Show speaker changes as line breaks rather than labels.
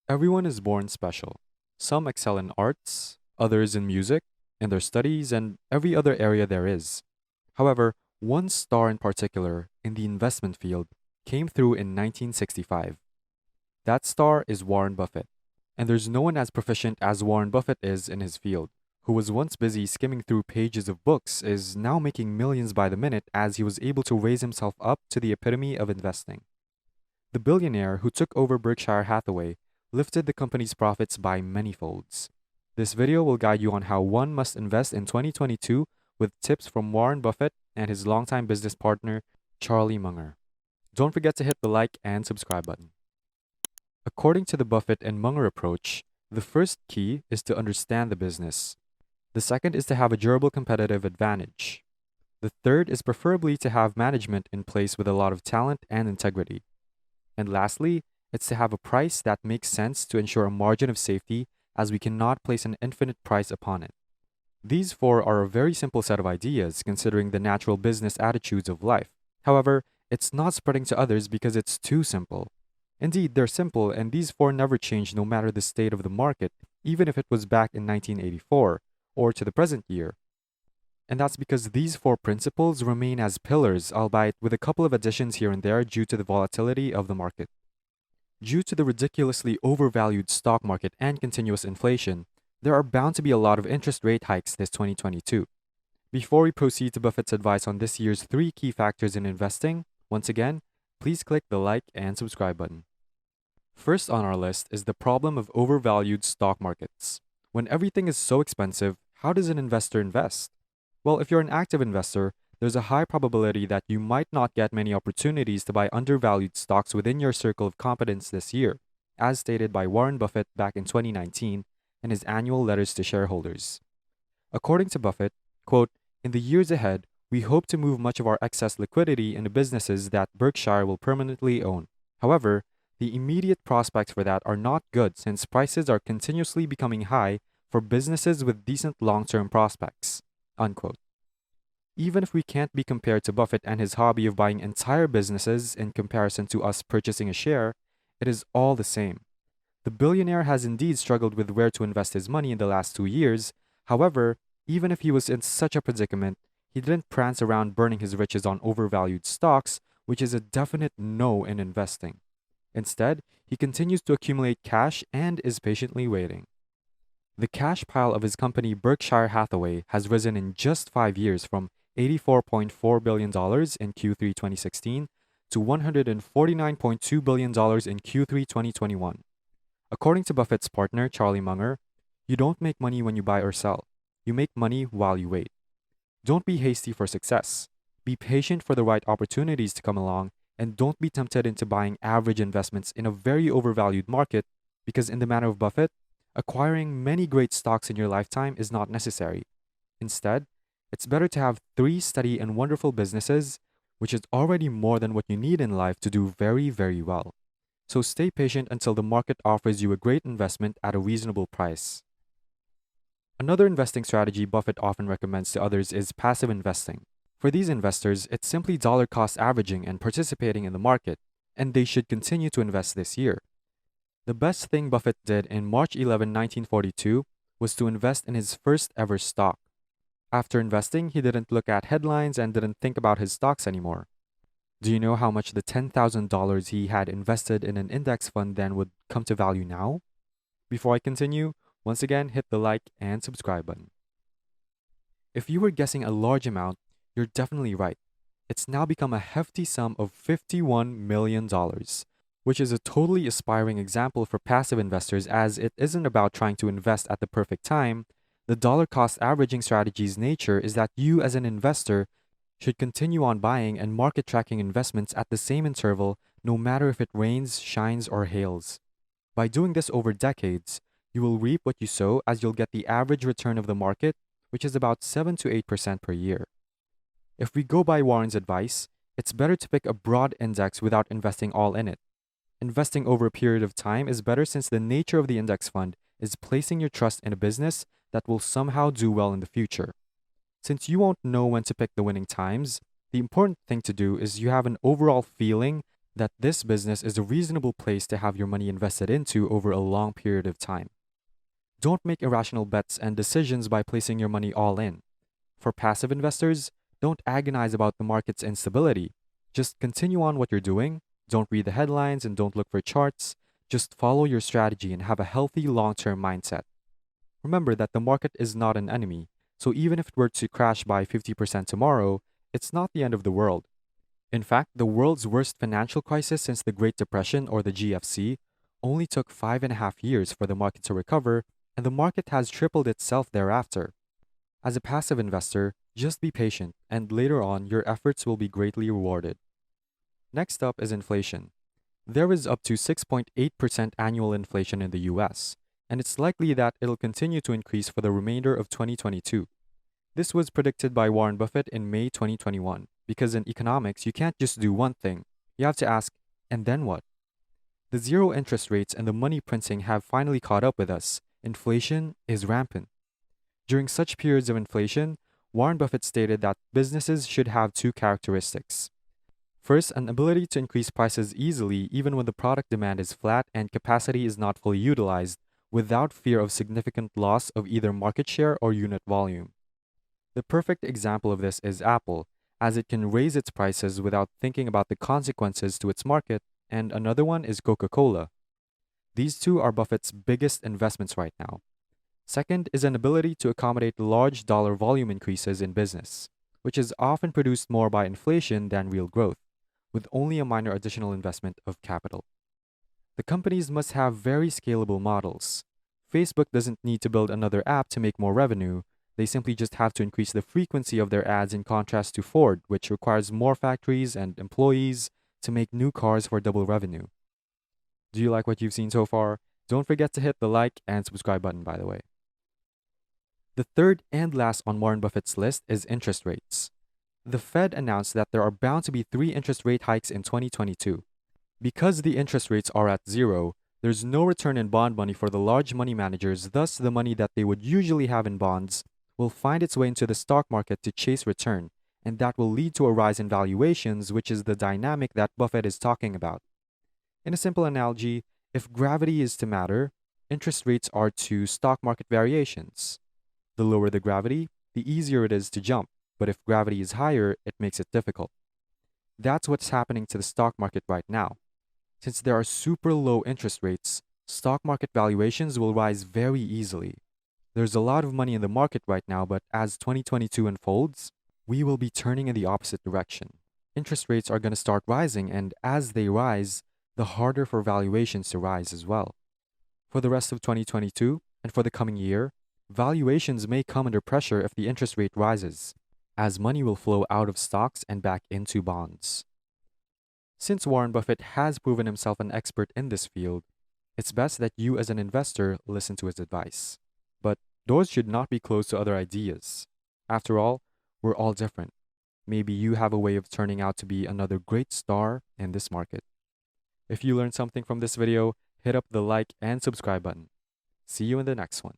Everyone is born special. Some excel in arts, others in music, in their studies, and every other area there is. However, one star in particular in the investment field came through in 1965. That star is Warren Buffett. And there's no one as proficient as Warren Buffett is in his field, who was once busy skimming through pages of books, is now making millions by the minute as he was able to raise himself up to the epitome of investing. The billionaire who took over Berkshire Hathaway lifted the company's profits by many folds. This video will guide you on how one must invest in 2022 with tips from Warren Buffett and his longtime business partner, Charlie Munger. Don't forget to hit the like and subscribe button. According to the Buffett and Munger approach, the first key is to understand the business. The second is to have a durable competitive advantage. The third is preferably to have management in place with a lot of talent and integrity. And lastly, it's to have a price that makes sense to ensure a margin of safety, as we cannot place an infinite price upon it. These four are a very simple set of ideas considering the natural business attitudes of life. However, it's not spreading to others because it's too simple. Indeed, they're simple, and these four never change no matter the state of the market, even if it was back in 1984 or to the present year. And that's because these four principles remain as pillars, albeit with a couple of additions here and there due to the volatility of the market. Due to the ridiculously overvalued stock market and continuous inflation, there are bound to be a lot of interest rate hikes this 2022. Before we proceed to Buffett's advice on this year's three key factors in investing, once again, please click the like and subscribe button. First on our list is the problem of overvalued stock markets. When everything is so expensive, how does an investor invest? Well, if you're an active investor, there's a high probability that you might not get many opportunities to buy undervalued stocks within your circle of competence this year, as stated by Warren Buffett back in 2019 in his annual letters to shareholders. According to Buffett, quote, "In the years ahead, we hope to move much of our excess liquidity into businesses that Berkshire will permanently own. However, the immediate prospects for that are not good since prices are continuously becoming high for businesses with decent long-term prospects." Unquote. Even if we can't be compared to Buffett and his hobby of buying entire businesses in comparison to us purchasing a share, it is all the same. The billionaire has indeed struggled with where to invest his money in the last 2 years. However, even if he was in such a predicament, he didn't prance around burning his riches on overvalued stocks, which is a definite no in investing. Instead, he continues to accumulate cash and is patiently waiting. The cash pile of his company Berkshire Hathaway has risen in just 5 years from $84.4 billion in Q3 2016 to $149.2 billion in Q3 2021. According to Buffett's partner, Charlie Munger, you don't make money when you buy or sell. You make money while you wait. Don't be hasty for success. Be patient for the right opportunities to come along, and don't be tempted into buying average investments in a very overvalued market, because in the manner of Buffett, acquiring many great stocks in your lifetime is not necessary. Instead, it's better to have 3 steady and wonderful businesses, which is already more than what you need in life to do very, very well. So stay patient until the market offers you a great investment at a reasonable price. Another investing strategy Buffett often recommends to others is passive investing. For these investors, it's simply dollar cost averaging and participating in the market, and they should continue to invest this year. The best thing Buffett did in March 11, 1942 was to invest in his first ever stock. After investing, he didn't look at headlines and didn't think about his stocks anymore. Do you know how much the $10,000 he had invested in an index fund then would come to value now? Before I continue, once again, hit the like and subscribe button. If you were guessing a large amount, you're definitely right. It's now become a hefty sum of $51 million, which is a totally aspiring example for passive investors, as it isn't about trying to invest at the perfect time. The dollar cost averaging strategy's nature is that you as an investor should continue on buying and market tracking investments at the same interval, no matter if it rains, shines, or hails. By doing this over decades, you will reap what you sow, as you'll get the average return of the market, which is about 7 to 8% per year. If we go by Warren's advice, it's better to pick a broad index without investing all in it. Investing over a period of time is better since the nature of the index fund is placing your trust in a business that will somehow do well in the future. Since you won't know when to pick the winning times, the important thing to do is you have an overall feeling that this business is a reasonable place to have your money invested into over a long period of time. Don't make irrational bets and decisions by placing your money all in. For passive investors, don't agonize about the market's instability. Just continue on what you're doing, don't read the headlines, and don't look for charts. Just follow your strategy and have a healthy long-term mindset. Remember that the market is not an enemy, so even if it were to crash by 50% tomorrow, it's not the end of the world. In fact, the world's worst financial crisis since the Great Depression or the GFC only took 5.5 years for the market to recover, and the market has tripled itself thereafter. As a passive investor, just be patient, and later on, your efforts will be greatly rewarded. Next up is inflation. There is up to 6.8% annual inflation in the US, and it's likely that it'll continue to increase for the remainder of 2022. This was predicted by Warren Buffett in May 2021, because in economics, you can't just do one thing. You have to ask, and then what? The zero interest rates and the money printing have finally caught up with us. Inflation is rampant. During such periods of inflation, Warren Buffett stated that businesses should have two characteristics. First, an ability to increase prices easily even when the product demand is flat and capacity is not fully utilized, without fear of significant loss of either market share or unit volume. The perfect example of this is Apple, as it can raise its prices without thinking about the consequences to its market, and another one is Coca-Cola. These two are Buffett's biggest investments right now. Second is an ability to accommodate large dollar volume increases in business, which is often produced more by inflation than real growth, with only a minor additional investment of capital. The companies must have very scalable models. Facebook doesn't need to build another app to make more revenue. They simply just have to increase the frequency of their ads, in contrast to Ford, which requires more factories and employees to make new cars for double revenue. Do you like what you've seen so far? Don't forget to hit the like and subscribe button, by the way. The third and last on Warren Buffett's list is interest rates. The Fed announced that there are bound to be 3 interest rate hikes in 2022. Because the interest rates are at zero, there's no return in bond money for the large money managers, thus the money that they would usually have in bonds will find its way into the stock market to chase return, and that will lead to a rise in valuations, which is the dynamic that Buffett is talking about. In a simple analogy, if gravity is to matter, interest rates are to stock market variations. The lower the gravity, the easier it is to jump, but if gravity is higher, it makes it difficult. That's what's happening to the stock market right now. Since there are super low interest rates, stock market valuations will rise very easily. There's a lot of money in the market right now, but as 2022 unfolds, we will be turning in the opposite direction. Interest rates are going to start rising, and as they rise, the harder for valuations to rise as well. For the rest of 2022 and for the coming year, valuations may come under pressure if the interest rate rises, as money will flow out of stocks and back into bonds. Since Warren Buffett has proven himself an expert in this field, it's best that you as an investor listen to his advice. But doors should not be closed to other ideas. After all, we're all different. Maybe you have a way of turning out to be another great star in this market. If you learned something from this video, hit up the like and subscribe button. See you in the next one.